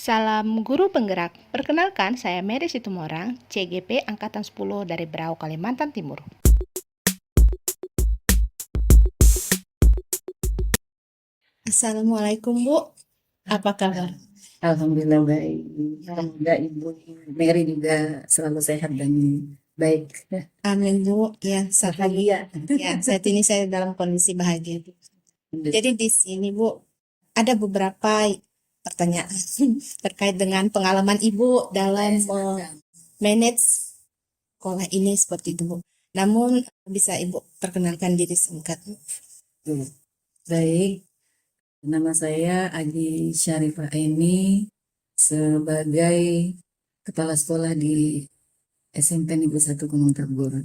Salam Guru Penggerak. Perkenalkan, saya Mary Situmorang, CGP Angkatan 10 dari Berau, Kalimantan Timur. Assalamualaikum Bu, apa kabar? Alhamdulillah baik. Semoga Ibu Mary juga selalu sehat dan baik. Amin Bu, ya Bahagia. saat ini saya dalam kondisi bahagia. Jadi di sini Bu, ada beberapa pertanyaan terkait dengan pengalaman Ibu dalam manage sekolah ini seperti itu Bu. Namun bisa Ibu perkenalkan diri singkat. Baik, nama saya Agi Syarifah Aini sebagai kepala sekolah di SMP Negeri 1 Gunung Tabur.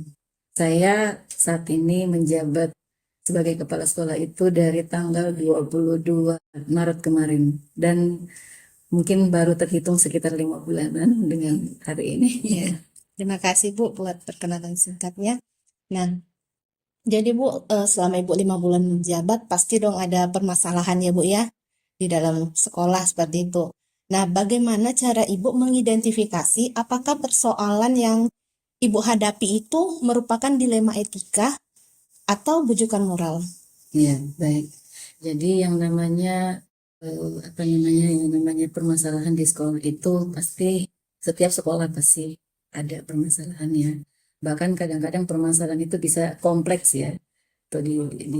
Saya saat ini menjabat sebagai kepala sekolah itu dari tanggal 22 Maret kemarin dan mungkin baru terhitung sekitar 5 bulanan dengan hari ini. Ya, terima kasih Bu buat perkenalan singkatnya. Nah, jadi Bu, selama Ibu 5 bulan menjabat, pasti dong ada permasalahan ya Bu ya, di dalam sekolah seperti itu. Nah, bagaimana cara Ibu mengidentifikasi apakah persoalan yang Ibu hadapi itu merupakan dilema etika atau bujukan moral? Ya, baik. Jadi yang namanya permasalahan di sekolah itu pasti setiap sekolah pasti ada permasalahannya. Bahkan kadang-kadang permasalahan itu bisa kompleks ya, atau di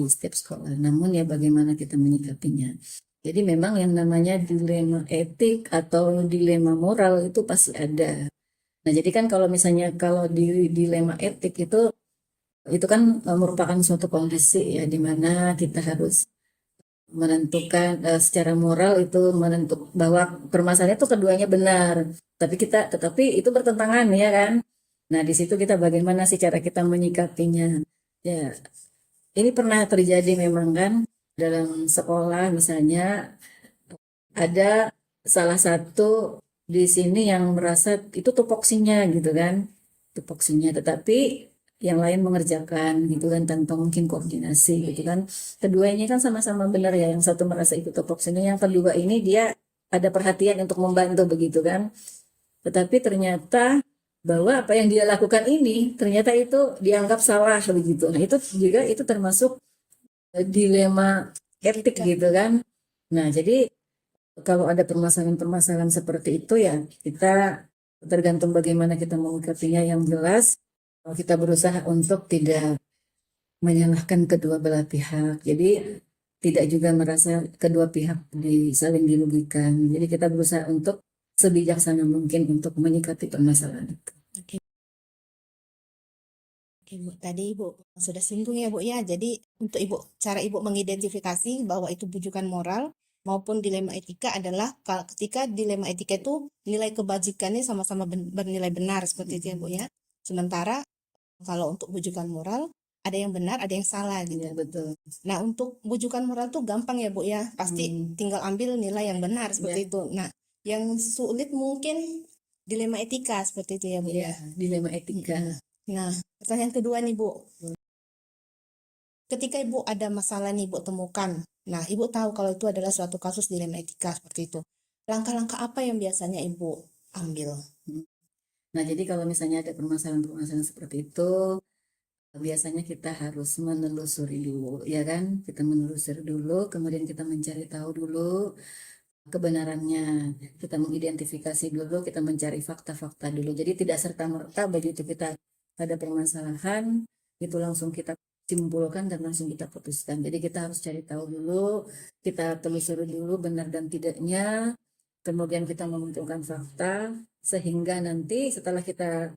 setiap sekolah. Namun ya bagaimana kita menyikapinya. Jadi memang yang namanya dilema etik atau dilema moral itu pasti ada. Nah, jadi kan kalau misalnya kalau di dilema etik itu kan merupakan suatu kondisi ya di mana kita harus menentukan secara moral itu menentuk bahwa permasalahan itu keduanya benar, tetapi itu bertentangan ya kan. Nah, di situ kita bagaimana sih cara kita menyikapinya. Ya, ini pernah terjadi memang kan dalam sekolah misalnya ada salah satu di sini yang merasa itu tupoksinya gitu kan, tupoksinya, tetapi yang lain mengerjakan gitu kan tanpa mungkin koordinasi gitu kan. Kedua ini kan sama-sama benar ya, yang satu merasa itu tupoksinya, yang kedua ini dia ada perhatian untuk membantu begitu kan. Tetapi ternyata bahwa apa yang dia lakukan ini ternyata itu dianggap salah begitu. Nah, itu juga itu termasuk dilema etik gitu kan. Nah, jadi kalau ada permasalahan-permasalahan seperti itu ya kita tergantung bagaimana kita mengungkapinya. Yang jelas kita berusaha untuk tidak menyalahkan kedua belah pihak. Jadi tidak juga merasa kedua pihak saling dirugikan. Jadi kita berusaha untuk sebijaksana mungkin untuk menyikapi permasalahan itu. Oke Bu, tadi Ibu sudah singgung ya Bu ya. Jadi untuk cara Ibu mengidentifikasi bahwa itu bujukan moral maupun dilema etika adalah ketika dilema etika itu nilai kebajikannya sama-sama bernilai benar seperti itu ya Bu ya. Sementara kalau untuk bujukan moral ada yang benar, ada yang salah gitu. Ya, betul. Nah, untuk bujukan moral tuh gampang ya Bu ya. Pasti tinggal ambil nilai yang benar seperti itu. Nah, yang sulit mungkin dilema etika seperti itu ya Bu ya. Dilema etika. Nah, pertanyaan kedua nih Bu. Ketika Ibu ada masalah nih Ibu temukan. Nah, Ibu tahu kalau itu adalah suatu kasus dilema etika seperti itu. Langkah-langkah apa yang biasanya Ibu ambil? Nah, jadi kalau misalnya ada permasalahan-permasalahan seperti itu, biasanya kita harus menelusuri dulu, ya kan? Kita menelusuri dulu, kemudian kita mencari tahu dulu kebenarannya. Kita mengidentifikasi dulu, kita mencari fakta-fakta dulu. Jadi tidak serta-merta begitu kita ada permasalahan, itu langsung kita simpulkan dan langsung kita putuskan. Jadi kita harus cari tahu dulu, kita telusuri dulu benar dan tidaknya, kemudian kita mengumpulkan fakta, sehingga nanti setelah kita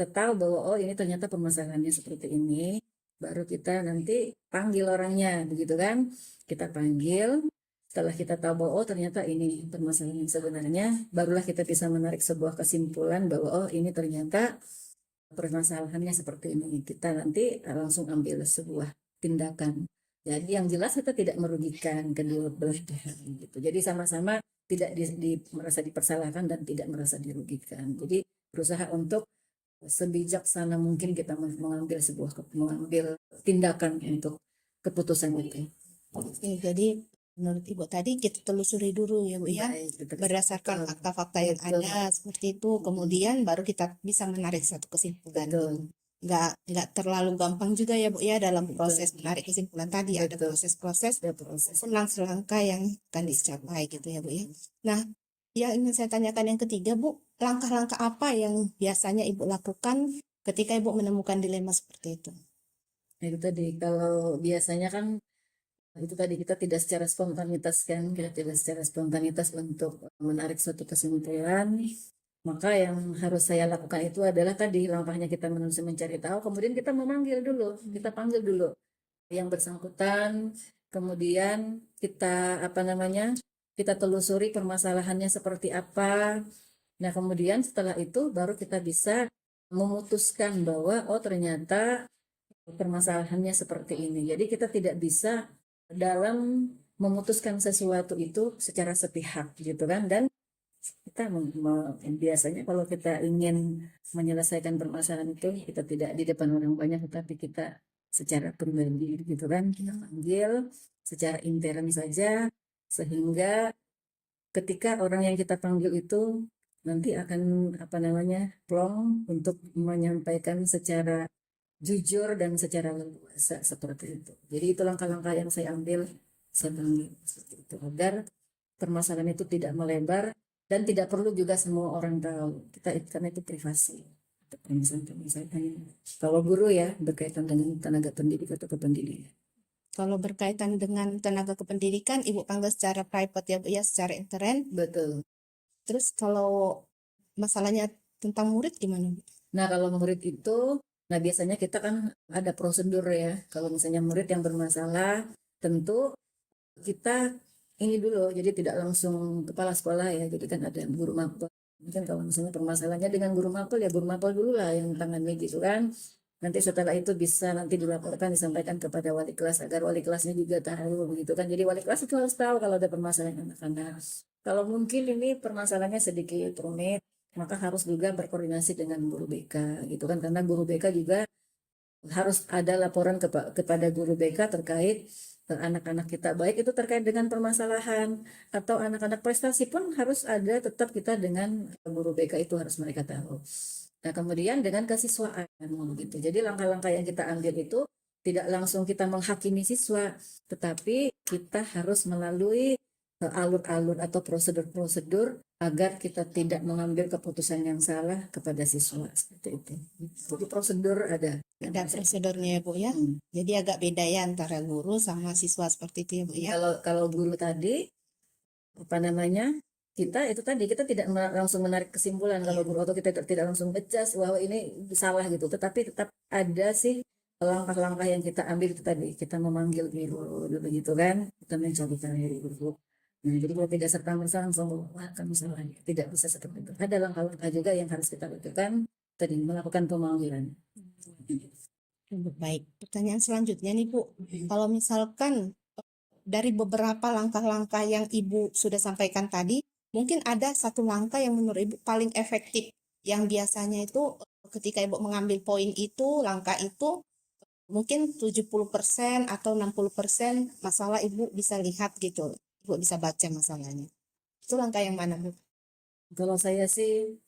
tahu bahwa oh ini ternyata permasalahannya seperti ini, baru kita nanti panggil orangnya, begitu kan? Kita panggil. Setelah kita tahu bahwa oh ternyata ini permasalahan yang sebenarnya, barulah kita bisa menarik sebuah kesimpulan bahwa oh ini ternyata permasalahannya seperti ini. Kita nanti langsung ambil sebuah tindakan. Jadi yang jelas kita tidak merugikan kedua belah pihak gitu. Jadi sama-sama tidak merasa dipersalahkan dan tidak merasa dirugikan. Jadi berusaha untuk sebijaksana mungkin kita mengambil tindakan untuk keputusan itu. Oke, jadi menurut Ibu tadi kita telusuri dulu ya Bu ya, Baik, betul. berdasarkan Betul. fakta-fakta yang Betul. ada seperti itu, kemudian baru kita bisa menarik satu kesimpulan. Betul. Nggak terlalu gampang juga ya Bu ya dalam Betul. proses menarik kesimpulan tadi, ada Betul. proses-proses Ada proses. maupun langkah-langkah yang akan dicapai gitu ya Bu ya. Nah, yang ingin saya tanyakan yang ketiga Bu, langkah-langkah apa yang biasanya Ibu lakukan ketika Ibu menemukan dilema seperti itu? Nah, itu tadi kalau biasanya kan itu tadi kita tidak secara spontanitas kan, kita tidak secara spontanitas untuk menarik suatu kesimpulan. Maka yang harus saya lakukan itu adalah tadi langkahnya kita mencari tahu, kemudian kita memanggil dulu, kita panggil dulu yang bersangkutan, kemudian kita apa namanya, kita telusuri permasalahannya seperti apa. Nah, kemudian setelah itu baru kita bisa memutuskan bahwa oh ternyata permasalahannya seperti ini. Jadi kita tidak bisa dalam memutuskan sesuatu itu secara sepihak gitu kan. Dan kita biasanya kalau kita ingin menyelesaikan permasalahan itu kita tidak di depan orang banyak, tetapi kita secara pribadi gitu kan, kita panggil secara intern saja, sehingga ketika orang yang kita panggil itu nanti akan apa namanya plong untuk menyampaikan secara jujur dan secara leluasa seperti itu. Jadi itu langkah-langkah yang saya ambil, saya panggil seperti itu agar permasalahan itu tidak melebar dan tidak perlu juga semua orang tahu. Kita karena itu privasi. Misalnya, kalau guru ya berkaitan dengan tenaga pendidik atau kependidikan. Kalau berkaitan dengan tenaga kependidikan, Ibu panggil secara private ya Bu ya, secara intern. Betul. Terus kalau masalahnya tentang murid gimana Bu? Nah, kalau murid itu, nah biasanya kita kan ada prosedur ya. Kalau misalnya murid yang bermasalah, tentu kita ini dulu, jadi tidak langsung kepala sekolah ya, jadi kan ada guru mapel. Mungkin kalau misalnya permasalahannya dengan guru mapel, ya guru mapel dulu lah yang tangani gitu kan. Nanti setelah itu bisa nanti dilaporkan, disampaikan kepada wali kelas, agar wali kelasnya juga tahu begitu kan. Jadi wali kelas itu harus tahu kalau ada permasalahan anak-anak. Kalau mungkin ini permasalahannya sedikit rumit, maka harus juga berkoordinasi dengan guru BK gitu kan. Karena guru BK juga harus ada laporan kepada guru BK terkait anak-anak kita, baik itu terkait dengan permasalahan atau anak-anak prestasi pun harus ada, tetap kita dengan guru BK itu harus mereka tahu. Nah, kemudian dengan kesiswaan gitu. Jadi langkah-langkah yang kita ambil itu tidak langsung kita menghakimi siswa, tetapi kita harus melalui alur-alur atau prosedur-prosedur agar kita tidak mengambil keputusan yang salah kepada siswa seperti itu. Jadi prosedur ada. Ada prosedurnya ya Bu ya. Jadi agak beda ya antara guru sama siswa seperti itu ya Bu ya. Kalau guru tadi apa namanya, kita itu tadi kita tidak langsung menarik kesimpulan kalau guru, atau kita tidak langsung ngecas bahwa ini salah gitu, tetapi tetap ada sih langkah-langkah yang kita ambil itu tadi, kita memanggil guru dulu gitu kan, kita mencari dari guru. Nah, jadi kalau tidak serta merta langsung wah kamu salah, tidak bisa seperti itu. Ada langkah-langkah juga yang harus kita lakukan tadi, melakukan pemanggilan. Baik, pertanyaan selanjutnya nih Bu, kalau misalkan dari beberapa langkah-langkah yang Ibu sudah sampaikan tadi, mungkin ada satu langkah yang menurut Ibu paling efektif, yang biasanya itu ketika Ibu mengambil poin itu, langkah itu mungkin 70% atau 60% masalah Ibu bisa lihat gitu, Ibu bisa baca masalahnya. Itu langkah yang mana Bu? Kalau saya sih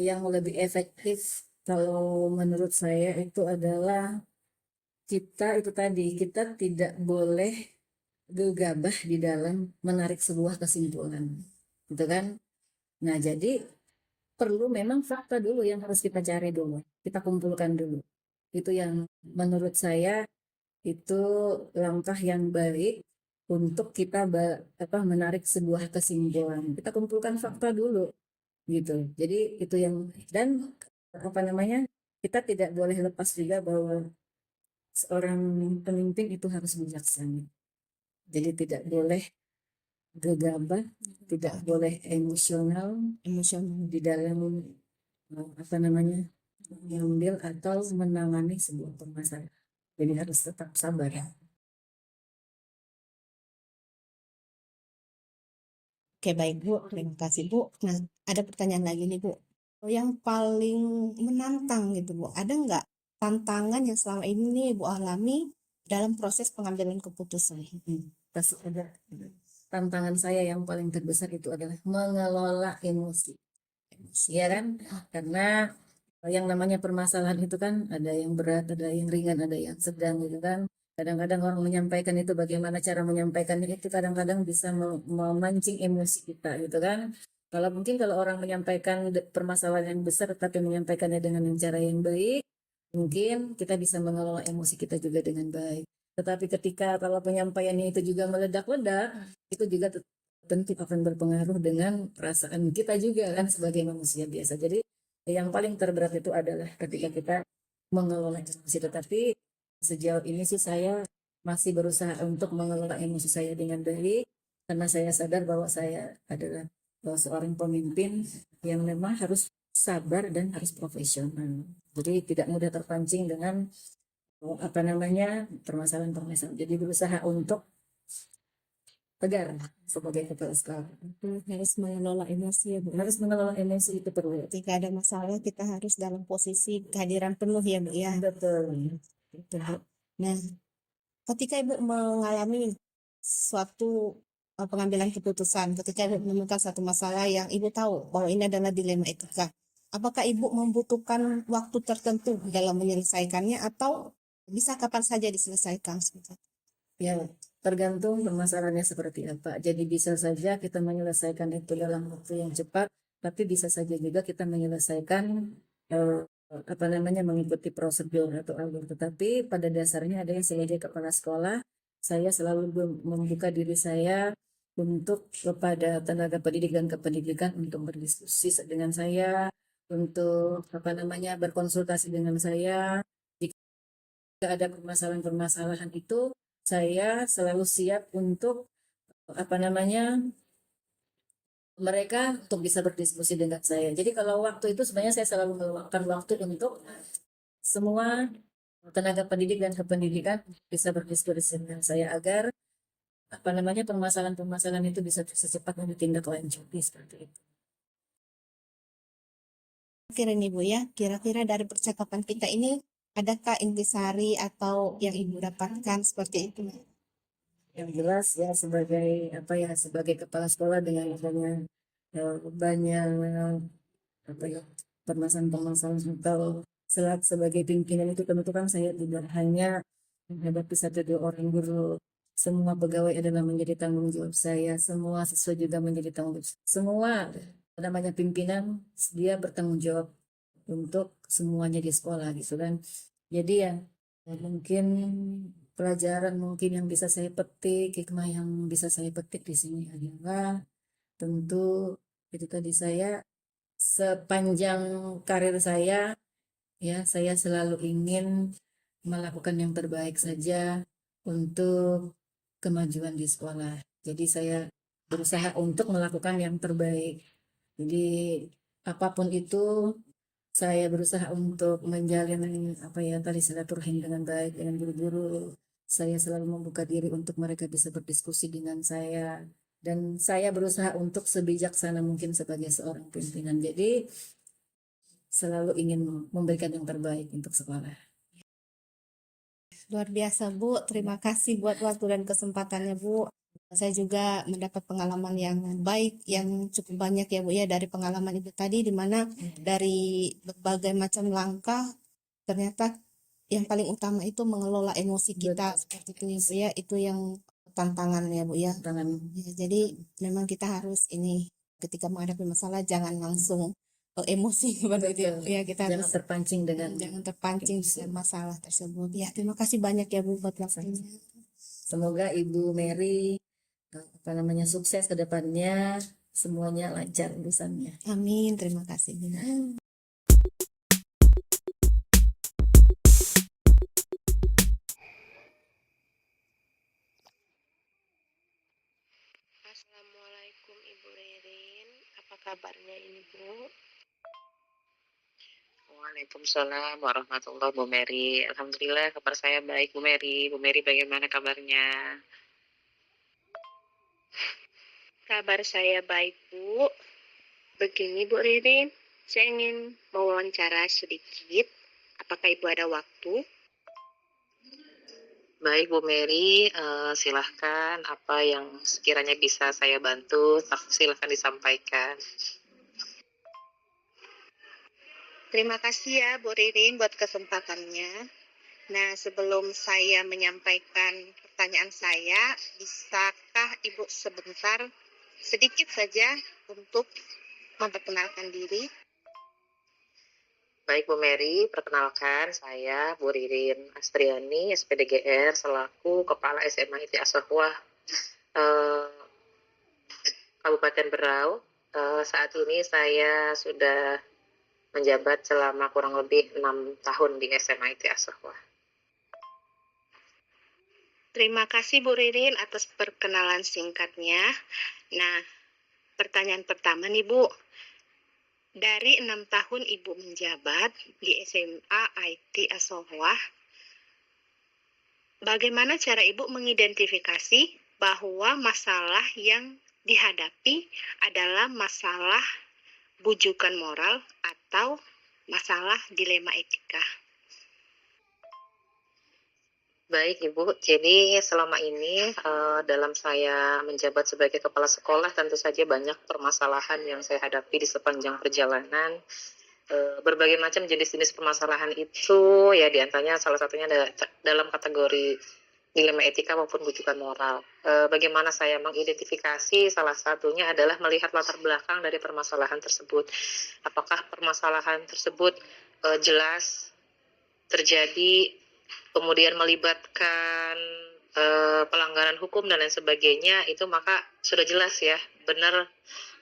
yang lebih efektif kalau menurut saya itu adalah kita itu tadi, kita tidak boleh gegabah di dalam menarik sebuah kesimpulan, gitu kan? Nah, jadi perlu memang fakta dulu yang harus kita cari dulu, kita kumpulkan dulu. Itu yang menurut saya itu langkah yang baik untuk kita menarik sebuah kesimpulan. Kita kumpulkan fakta dulu, gitu. Jadi itu yang, dan apa namanya, kita tidak boleh lepas juga bahwa seorang pemimpin itu harus bijaksana. Jadi tidak boleh gegabah, tidak boleh emosional di dalam apa namanya, mengambil atau menangani sebuah permasalahan. Jadi harus tetap sabar. Oke baik Bu, terima kasih Bu. Nah, ada pertanyaan lagi nih Bu. Yang paling menantang gitu Bu, ada nggak tantangan yang selama ini nih Bu alami dalam proses pengambilan keputusan? pasti ada. Tantangan saya yang paling terbesar itu adalah mengelola emosi. Iya kan? Karena yang namanya permasalahan itu kan ada yang berat, ada yang ringan, ada yang sedang gitu kan. Kadang-kadang orang menyampaikan itu bagaimana cara menyampaikannya itu kadang-kadang bisa memancing emosi kita gitu kan. Kalau mungkin kalau orang menyampaikan permasalahan yang besar tapi menyampaikannya dengan cara yang baik, mungkin kita bisa mengelola emosi kita juga dengan baik. Tetapi ketika kalau penyampaiannya itu juga meledak-ledak, itu juga tentu akan berpengaruh dengan perasaan kita juga kan sebagai manusia biasa. Jadi yang paling terberat itu adalah ketika kita mengelola emosi. Tetapi sejauh ini sih saya masih berusaha untuk mengelola emosi saya dengan baik karena saya sadar bahwa saya adalah seorang pemimpin yang memang harus sabar dan harus profesional. Jadi tidak mudah terpancing dengan apa namanya permasalahan-permasalahan. Jadi berusaha untuk tegar sebagai kepala sekolah. Harus mengelola emosi ya Bu. Harus mengelola emosi itu perlu. Ketika ada masalah kita harus dalam posisi kehadiran penuh ya Bu ya. Betul. Gitu, Bu. Nah, ketika Ibu mengalami suatu pengambilan keputusan, ketika Ibu menemukan satu masalah yang Ibu tahu bahwa ini adalah dilema etika, apakah Ibu membutuhkan waktu tertentu dalam menyelesaikannya atau bisa kapan saja diselesaikan? Ya, tergantung permasalahannya seperti apa. Jadi bisa saja kita menyelesaikan itu dalam waktu yang cepat, tapi bisa saja juga kita menyelesaikan eh, apa namanya mengikuti prosedur atau alur. Tetapi pada dasarnya ada yang sebagai kepala sekolah, saya selalu membuka diri saya untuk kepada tenaga pendidik dan kependidikan untuk berdiskusi dengan saya, untuk apa namanya berkonsultasi dengan saya. Jika ada permasalahan-permasalahan itu, saya selalu siap untuk apa namanya mereka untuk bisa berdiskusi dengan saya. Jadi kalau waktu itu sebenarnya saya selalu meluangkan waktu untuk semua tenaga pendidik dan kependidikan bisa berdiskusi dengan saya agar apa namanya permasalahan-permasalahan itu bisa secepatnya ditindaklanjuti seperti itu. Kira nih Bu ya, kira-kira dari percakapan kita ini adakah intisari atau yang Ibu dapatkan seperti itu? Yang jelas ya sebagai apa ya sebagai kepala sekolah dengan adanya banyak apa ya permasalahan-permasalahan atau sebagai pimpinan itu tentu kan saya tidak hanya menghadapi satu dua orang guru, semua pegawai adalah menjadi tanggung jawab saya, semua siswa juga menjadi tanggung jawab semua namanya pimpinan dia bertanggung jawab untuk semuanya di sekolah gitu kan. Jadi ya mungkin pelajaran mungkin yang bisa saya petik, hikmah yang bisa saya petik di sini adalah tentu itu tadi saya sepanjang karir saya ya saya selalu ingin melakukan yang terbaik saja untuk kemajuan di sekolah. Jadi saya berusaha untuk melakukan yang terbaik. Jadi apapun itu saya berusaha untuk menjalin apa ya tadi silaturahim dengan baik dengan guru-guru. Saya selalu membuka diri untuk mereka bisa berdiskusi dengan saya dan saya berusaha untuk sebijaksana mungkin sebagai seorang pimpinan. Jadi selalu ingin memberikan yang terbaik untuk sekolah. Luar biasa Bu, terima kasih buat waktu dan kesempatannya Bu. Saya juga mendapat pengalaman yang baik, yang cukup banyak ya Bu ya dari pengalaman Ibu tadi, di mana dari berbagai macam langkah ternyata yang paling utama itu mengelola emosi kita. Betul. Seperti itu ya Bu ya, itu yang tantangan ya Bu ya. Tangan Ya, jadi memang kita harus ini ketika menghadapi masalah jangan langsung emosi seperti itu ya Bu. Ya, kita jangan harus terpancing dengan jangan terpancing dengan masalah tersebut. Ya, terima kasih banyak ya Bu buat waktunya. semoga Ibu Mary apa namanya sukses ke depannya, semuanya lancar urusannya. Amin, terima kasih Bu. Assalamualaikum Ibu Ririn, apa kabarnya ini Bu? Waalaikumsalam warahmatullahi Bu Mary. Alhamdulillah kabar saya baik Bu Mary. Bu Mary bagaimana kabarnya? Kabar saya baik Bu. Begini Bu Ririn, saya ingin mewawancara sedikit. Apakah Ibu ada waktu? Baik Bu Mary, silahkan apa yang sekiranya bisa saya bantu, silahkan disampaikan. Terima kasih ya Bu Ririn buat kesempatannya. Nah, sebelum saya menyampaikan pertanyaan saya, bisakah Ibu sebentar sedikit saja untuk memperkenalkan diri? Baik Bu Mary, perkenalkan saya Bu Ririn Astriani, SPDGR, selaku Kepala SMA ITI Asahwah Kabupaten Berau. Saat ini saya sudah menjabat selama kurang lebih 6 tahun di SMA ITI Asahwah. Terima kasih Bu Ririn atas perkenalan singkatnya. Nah, pertanyaan pertama nih Bu. Dari 6 tahun Ibu menjabat di SMA IT Asahwah, bagaimana cara Ibu mengidentifikasi bahwa masalah yang dihadapi adalah masalah bujukan moral atau masalah dilema etika? Baik Ibu, jadi selama ini dalam saya menjabat sebagai kepala sekolah tentu saja banyak permasalahan yang saya hadapi di sepanjang perjalanan. Berbagai macam jenis-jenis permasalahan itu ya diantaranya salah satunya ada dalam kategori dilema etika maupun bujukan moral. Bagaimana saya mengidentifikasi, salah satunya adalah melihat latar belakang dari permasalahan tersebut. Apakah permasalahan tersebut jelas terjadi, kemudian melibatkan pelanggaran hukum dan lain sebagainya, itu maka sudah jelas ya, benar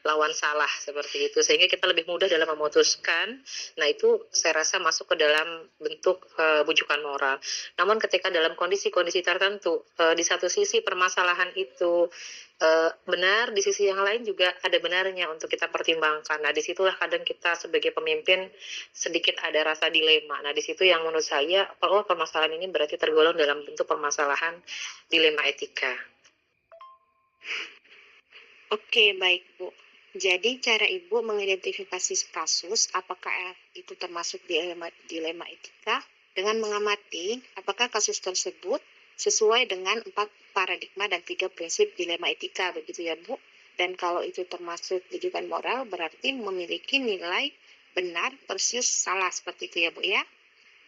lawan salah seperti itu, sehingga kita lebih mudah dalam memutuskan. Nah itu saya rasa masuk ke dalam bentuk bujukan moral. Namun ketika dalam kondisi-kondisi tertentu, di satu sisi permasalahan itu benar, di sisi yang lain juga ada benarnya untuk kita pertimbangkan. Nah disitulah kadang kita sebagai pemimpin sedikit ada rasa dilema. Nah disitu yang menurut saya, oh permasalahan ini berarti tergolong dalam bentuk permasalahan dilema etika. Oke, baik Bu. Jadi cara Ibu mengidentifikasi kasus apakah itu termasuk dilema etika dengan mengamati apakah kasus tersebut sesuai dengan 4 paradigma dan 3 prinsip dilema etika, begitu ya Bu. Dan kalau itu termasuk bujukan moral berarti memiliki nilai benar versus salah, seperti itu ya Bu ya.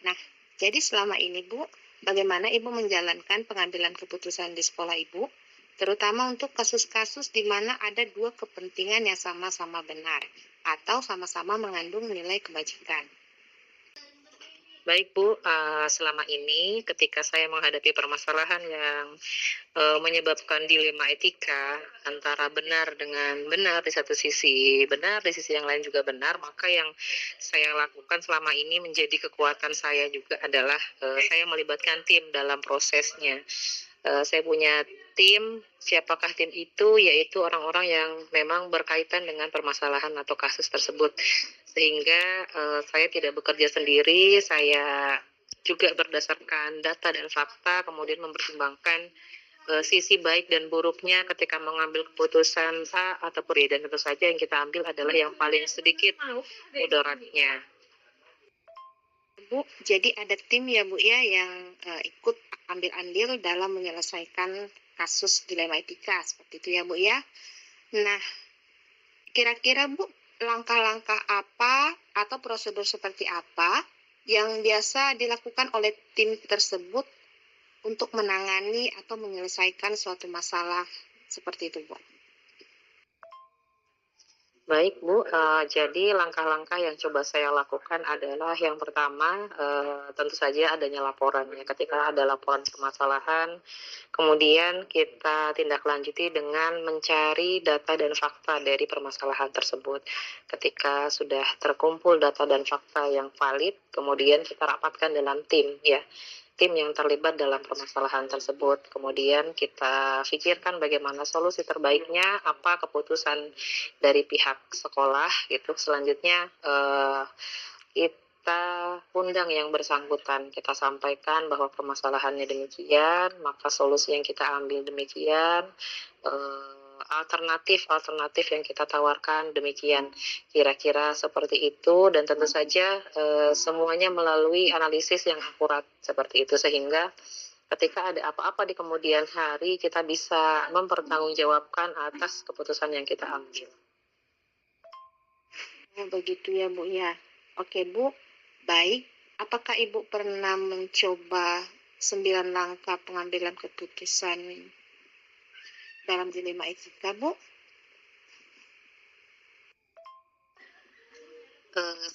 Nah, jadi selama ini Bu, bagaimana Ibu menjalankan pengambilan keputusan di sekolah Ibu, terutama untuk kasus-kasus di mana ada dua kepentingan yang sama-sama benar atau sama-sama mengandung nilai kebajikan? Baik Bu, selama ini ketika saya menghadapi permasalahan yang menyebabkan dilema etika antara benar dengan benar, di satu sisi benar, di sisi yang lain juga benar, maka yang saya lakukan selama ini menjadi kekuatan saya juga adalah saya melibatkan tim dalam prosesnya. Saya punya tim, siapakah tim itu? Yaitu orang-orang yang memang berkaitan dengan permasalahan atau kasus tersebut. Sehingga saya tidak bekerja sendiri, saya juga berdasarkan data dan fakta, kemudian mempertimbangkan sisi baik dan buruknya ketika mengambil keputusan A ataupun B, dan tentu saja yang kita ambil adalah yang paling sedikit mudaratnya. Bu, jadi ada tim ya Bu ya yang ikut ambil andil dalam menyelesaikan kasus dilema etika, seperti itu ya Bu ya. Nah, kira-kira Bu, langkah-langkah apa atau prosedur seperti apa yang biasa dilakukan oleh tim tersebut untuk menangani atau menyelesaikan suatu masalah seperti itu Bu? Baik Bu, jadi langkah-langkah yang coba saya lakukan adalah yang pertama tentu saja adanya laporannya. Ketika ada laporan permasalahan, kemudian kita tindak lanjuti dengan mencari data dan fakta dari permasalahan tersebut. Ketika sudah terkumpul data dan fakta yang valid, kemudian kita rapatkan dalam tim ya. Tim yang terlibat dalam permasalahan tersebut. Kemudian kita pikirkan bagaimana solusi terbaiknya, apa keputusan dari pihak sekolah gitu. Selanjutnya kita undang yang bersangkutan, kita sampaikan bahwa permasalahannya demikian, maka solusi yang kita ambil demikian, alternatif yang kita tawarkan demikian, kira-kira seperti itu. Dan tentu saja semuanya melalui analisis yang akurat seperti itu, sehingga ketika ada apa-apa di kemudian hari kita bisa mempertanggungjawabkan atas keputusan yang kita ambil. Oh, begitu ya Bu ya. Oke Bu, baik. Apakah Ibu pernah mencoba 9 langkah pengambilan keputusan dalam dilema etika Bu?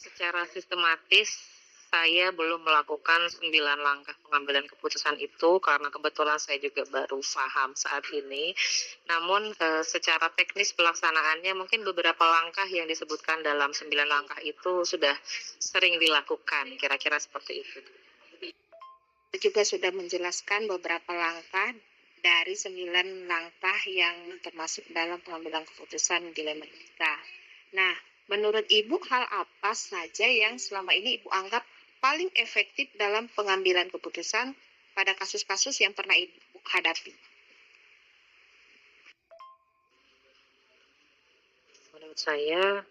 Secara sistematis saya belum melakukan 9 langkah pengambilan keputusan itu karena kebetulan saya juga baru paham saat ini. Namun secara teknis pelaksanaannya mungkin beberapa langkah yang disebutkan dalam 9 langkah itu sudah sering dilakukan, kira-kira seperti itu. Juga sudah menjelaskan beberapa langkah dari 9 langkah yang termasuk dalam pengambilan keputusan dilema etika. Nah, menurut Ibu hal apa saja yang selama ini Ibu anggap paling efektif dalam pengambilan keputusan pada kasus-kasus yang pernah Ibu hadapi? Menurut saya,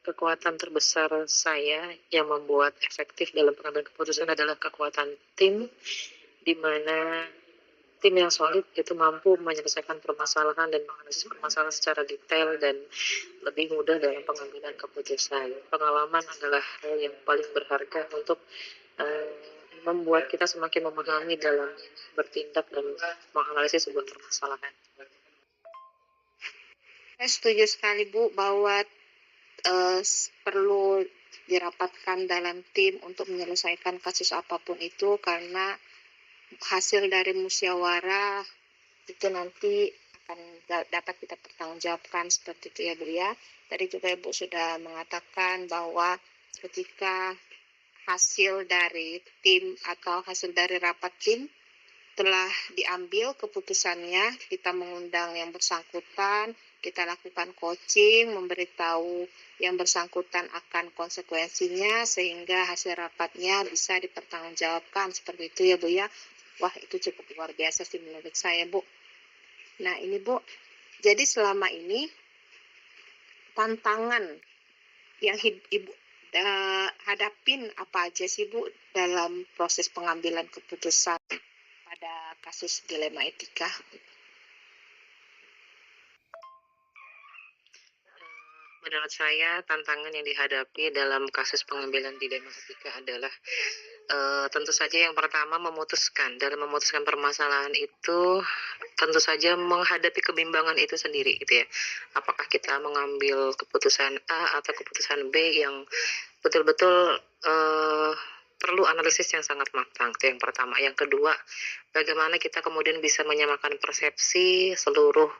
kekuatan terbesar saya yang membuat efektif dalam pengambilan keputusan adalah kekuatan tim, di mana tim yang solid itu mampu menyelesaikan permasalahan dan menganalisis permasalahan secara detail dan lebih mudah dalam pengambilan keputusan. Pengalaman adalah hal yang paling berharga untuk membuat kita semakin memahami dalam bertindak dan menganalisis sebuah permasalahan. Saya setuju sekali Bu bahwa perlu dirapatkan dalam tim untuk menyelesaikan kasus apapun itu, karena hasil dari musyawarah itu nanti akan dapat kita pertanggungjawabkan seperti itu ya Bu ya. Tadi juga Ibu sudah mengatakan bahwa ketika hasil dari tim atau hasil dari rapat tim telah diambil keputusannya, kita mengundang yang bersangkutan, kita lakukan coaching, memberitahu yang bersangkutan akan konsekuensinya sehingga hasil rapatnya bisa dipertanggungjawabkan seperti itu ya Bu ya. Wah, itu cukup luar biasa sih menurut saya Bu. Nah ini Bu, jadi selama ini tantangan yang Ibu hadapin apa aja sih Bu dalam proses pengambilan keputusan pada kasus dilema etika? Menurut saya, tantangan yang dihadapi dalam kasus pengambilan dilema etika adalah tentu saja yang pertama dalam memutuskan permasalahan itu tentu saja menghadapi kebimbangan itu sendiri gitu ya. Apakah kita mengambil keputusan A atau keputusan B yang betul-betul perlu analisis yang sangat matang, itu yang pertama. Yang kedua, bagaimana kita kemudian bisa menyamakan persepsi seluruh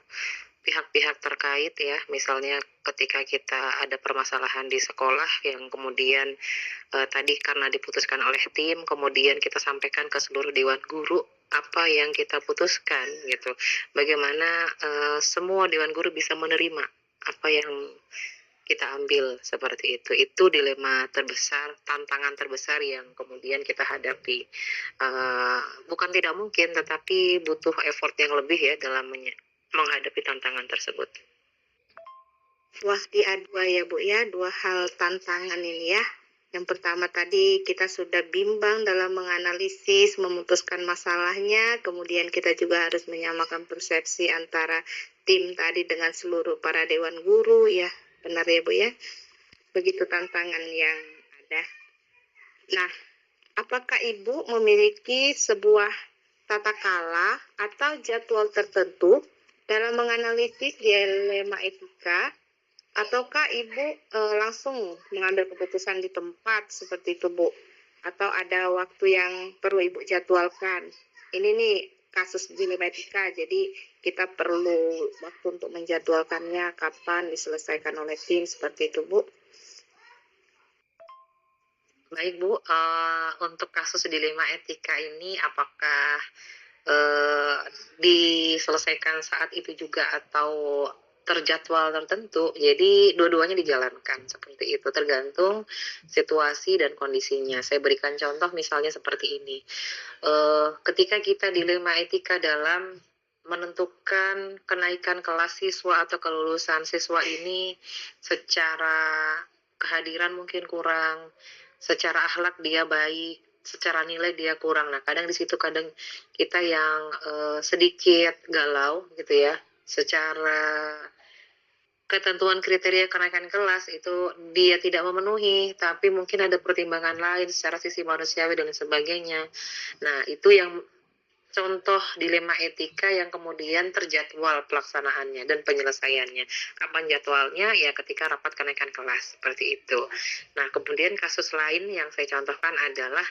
pihak-pihak terkait ya, misalnya ketika kita ada permasalahan di sekolah yang kemudian tadi karena diputuskan oleh tim, kemudian kita sampaikan ke seluruh dewan guru apa yang kita putuskan gitu. Bagaimana semua dewan guru bisa menerima apa yang kita ambil seperti itu. Itu dilema terbesar, tantangan terbesar yang kemudian kita hadapi. Bukan tidak mungkin, tetapi butuh effort yang lebih ya dalam menghadapi tantangan tersebut. Wah, dua ya Bu ya, dua hal tantangan ini ya. Yang pertama tadi kita sudah bimbang dalam menganalisis, memutuskan masalahnya, kemudian kita juga harus menyamakan persepsi antara tim tadi dengan seluruh para dewan guru ya. Benar ya Bu ya? Begitu tantangan yang ada. Nah, apakah Ibu memiliki sebuah tata kala atau jadwal tertentu dalam menganalisis dilema etika, ataukah Ibu langsung mengambil keputusan di tempat seperti itu Bu? Atau ada waktu yang perlu Ibu jadwalkan? Ini nih kasus dilema etika, jadi kita perlu waktu untuk menjadwalkannya kapan diselesaikan oleh tim seperti itu Bu. Baik Bu, untuk kasus dilema etika ini apakah diselesaikan saat itu juga atau terjadwal tertentu? Jadi dua-duanya dijalankan seperti itu, tergantung situasi dan kondisinya. Saya berikan contoh misalnya seperti ini. Ketika kita dilema etika dalam menentukan kenaikan kelas siswa atau kelulusan siswa ini, secara kehadiran mungkin kurang, secara akhlak dia baik, secara nilai dia kurang. Nah, kadang di situ kadang kita yang sedikit galau gitu ya, secara ketentuan kriteria kenaikan kelas itu dia tidak memenuhi, tapi mungkin ada pertimbangan lain secara sisi manusiawi dan sebagainya. Nah, itu yang contoh dilema etika yang kemudian terjadwal pelaksanaannya dan penyelesaiannya. Kapan jadwalnya? Ya ketika rapat kenaikan kelas, seperti itu. Nah, kemudian kasus lain yang saya contohkan adalah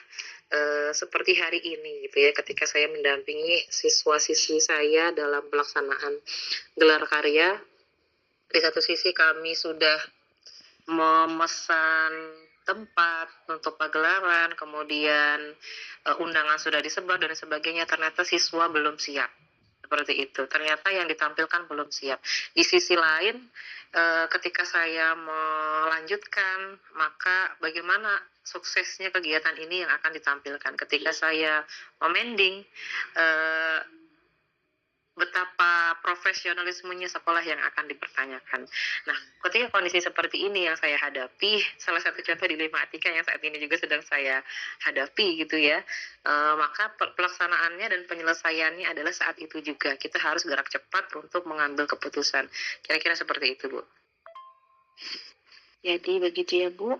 seperti hari ini gitu ya, ketika saya mendampingi siswa-siswi saya dalam pelaksanaan gelar karya. Di satu sisi kami sudah memesan tempat untuk pagelaran, kemudian undangan sudah disebar dan sebagainya, ternyata siswa belum siap. Seperti itu. Ternyata yang ditampilkan belum siap. Di sisi lain, ketika saya melanjutkan, maka bagaimana suksesnya kegiatan ini yang akan ditampilkan. Ketika saya memending, betapa profesionalismenya sekolah yang akan dipertanyakan. Nah, ketika kondisi seperti ini yang saya hadapi, salah satu contoh dilema etika yang saat ini juga sedang saya hadapi gitu ya, maka pelaksanaannya dan penyelesaiannya adalah saat itu juga. Kita harus gerak cepat untuk mengambil keputusan. Kira-kira seperti itu, Bu. Jadi begitu ya Bu,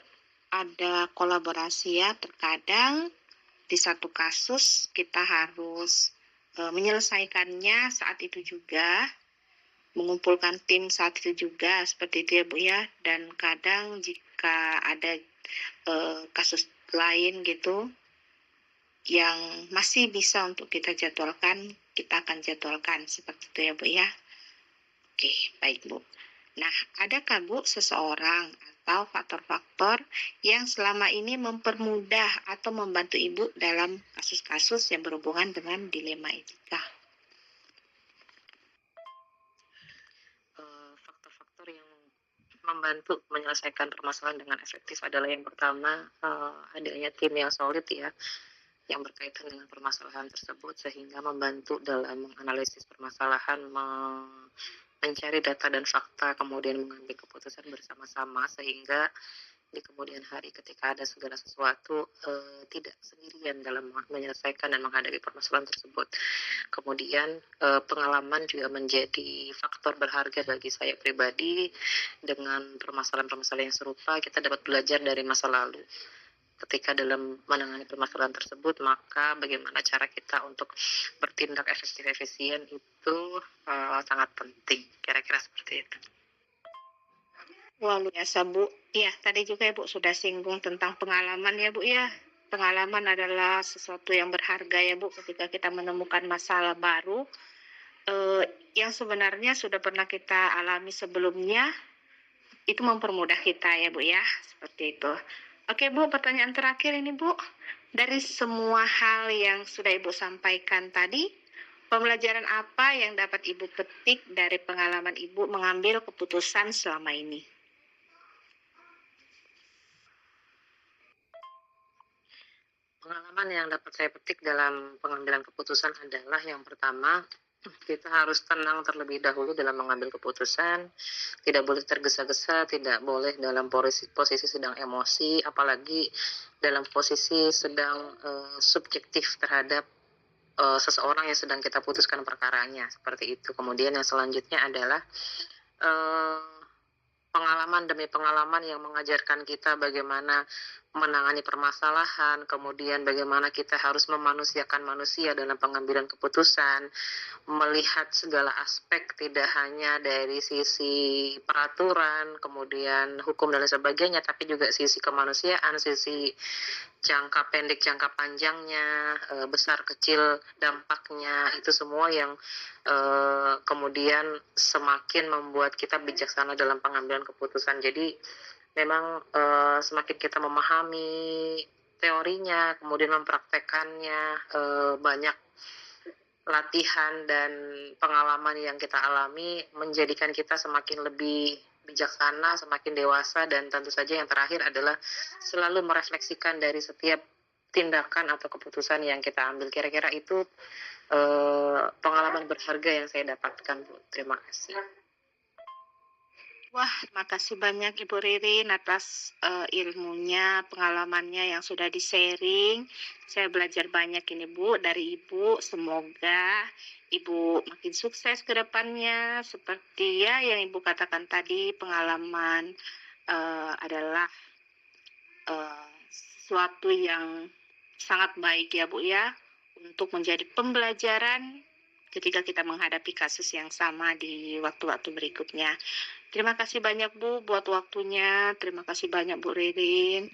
ada kolaborasi ya, terkadang di satu kasus kita harus menyelesaikannya saat itu juga, mengumpulkan tim saat itu juga, seperti itu ya Bu ya. Dan kadang jika ada kasus lain gitu yang masih bisa untuk kita jadwalkan, kita akan jadwalkan, seperti itu ya Bu ya. Oke, baik Bu. Nah, adakah Bu seseorang atau faktor-faktor yang selama ini mempermudah atau membantu Ibu dalam kasus-kasus yang berhubungan dengan dilema etika? Faktor-faktor yang membantu menyelesaikan permasalahan dengan efektif adalah yang pertama, adanya tim yang solid ya, yang berkaitan dengan permasalahan tersebut sehingga membantu dalam menganalisis permasalahan, mencari data dan fakta, kemudian mengambil keputusan bersama-sama sehingga di kemudian hari ketika ada segala sesuatu tidak sendirian dalam menyelesaikan dan menghadapi permasalahan tersebut. Kemudian pengalaman juga menjadi faktor berharga bagi saya pribadi. Dengan permasalahan-permasalahan yang serupa kita dapat belajar dari masa lalu. Ketika dalam menangani permasalahan tersebut, maka bagaimana cara kita untuk bertindak efisien itu sangat penting. Kira-kira seperti itu. Wah, luar biasa Bu. Ya, tadi juga Ibu sudah singgung tentang pengalaman ya Bu ya. Pengalaman adalah sesuatu yang berharga ya Bu, ketika kita menemukan masalah baru yang sebenarnya sudah pernah kita alami sebelumnya, itu mempermudah kita ya Bu ya, seperti itu. Oke Bu, pertanyaan terakhir ini Bu. Dari semua hal yang sudah Ibu sampaikan tadi, pembelajaran apa yang dapat Ibu petik dari pengalaman Ibu mengambil keputusan selama ini? Pengalaman yang dapat saya petik dalam pengambilan keputusan adalah yang pertama, kita harus tenang terlebih dahulu dalam mengambil keputusan, tidak boleh tergesa-gesa, tidak boleh dalam posisi sedang emosi, apalagi dalam posisi sedang subjektif terhadap seseorang yang sedang kita putuskan perkaranya, seperti itu. Kemudian yang selanjutnya adalah pengalaman demi pengalaman yang mengajarkan kita bagaimana menangani permasalahan, kemudian bagaimana kita harus memanusiakan manusia dalam pengambilan keputusan, melihat segala aspek tidak hanya dari sisi peraturan, kemudian hukum dan sebagainya, tapi juga sisi kemanusiaan, sisi jangka pendek, jangka panjangnya, besar kecil dampaknya, itu semua yang kemudian semakin membuat kita bijaksana dalam pengambilan keputusan. Jadi memang semakin kita memahami teorinya, kemudian mempraktekannya, banyak latihan dan pengalaman yang kita alami menjadikan kita semakin lebih bijaksana, semakin dewasa, dan tentu saja yang terakhir adalah selalu merefleksikan dari setiap tindakan atau keputusan yang kita ambil. Kira-kira itu pengalaman berharga yang saya dapatkan, Bu. Terima kasih. Wah, makasih banyak Ibu Ririn atas ilmunya, pengalamannya yang sudah di-sharing. Saya belajar banyak ini Bu dari Ibu. Semoga Ibu makin sukses ke depannya. Seperti ya yang Ibu katakan tadi, pengalaman adalah sesuatu yang sangat baik ya Bu ya, untuk menjadi pembelajaran ketika kita menghadapi kasus yang sama di waktu-waktu berikutnya. Terima kasih banyak Bu buat waktunya. Terima kasih banyak Bu Ririn.